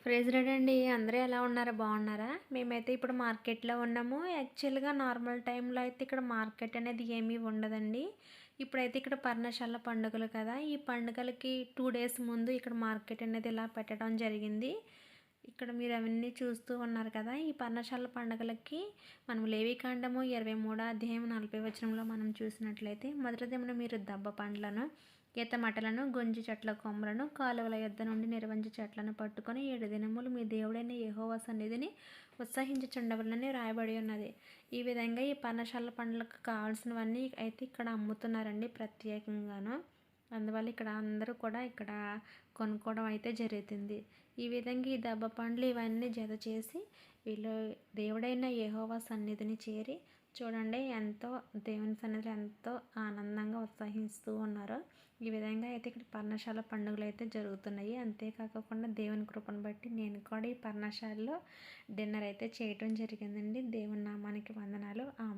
President అండి. అందరూ ఎలా ఉన్నారు? బాగున్నారా? మేమైతే ఇప్పుడు మార్కెట్‌లో ఉన్నాము. యాక్చువల్‌గా నార్మల్ టైంలో అయితే ఇక్కడ మార్కెట్ అనేది ఏమీ ఉండదండి. ఇప్పుడైతే ఇక్కడ పర్ణశాల పండుగలు కదా! ఈ పండుగలకి 2 డేస్ ముందు ఇక్కడ మార్కెట్ అనేది ఇలా పెట్టడం జరిగింది. ఇక్కడ మీరు అవన్నీ చూస్తూ ఉన్నారు కదా! ఈ పర్ణశాల పండుగలకి మనం లేవికాండము 23 అధ్యాయం 40 వచనంలో మనం చూసినట్లయితే మొదటిదిన మీరు దబ్బ పండ్లను ఈత మట్టలను గొంజి చెట్ల కొమ్మలను కాలువల యొద్ద నుండి నిర్వంజి చెట్లను పట్టుకొని 7 దినములు మీ దేవుడైన యెహోవా సన్నిధిని ఉత్సహించుచుండవలనని రాయబడి ఉన్నది. ఈ విధంగా ఈ పర్ణశాల పండ్లకు కావాల్సినవన్నీ అయితే ఇక్కడ అమ్ముతున్నారండి ప్రత్యేకంగాను. అందువల్ల ఇక్కడ అందరూ కూడా ఇక్కడ కొనుక్కోవడం అయితే జరుగుతుంది. ఈ విధంగా ఈ దబ్బ పండ్లు ఇవన్నీ జత చేసి వీళ్ళు దేవుడైన యెహోవా సన్నిధిని చేరి చూడండి ఎంతో దేవుని సన్నిధిలో ఎంతో ఆనందంగా ఉత్సహిస్తూ ఉన్నారు. ఈ విధంగా అయితే ఇక్కడ పర్ణశాల పండుగలు అయితే జరుగుతున్నాయి. అంతేకాకుండా దేవుని కృపను బట్టి నేను కూడా ఈ పర్ణశాలలో డిన్నర్ అయితే చేయటం జరిగిందండి. దేవుని నామానికి వందనాలు.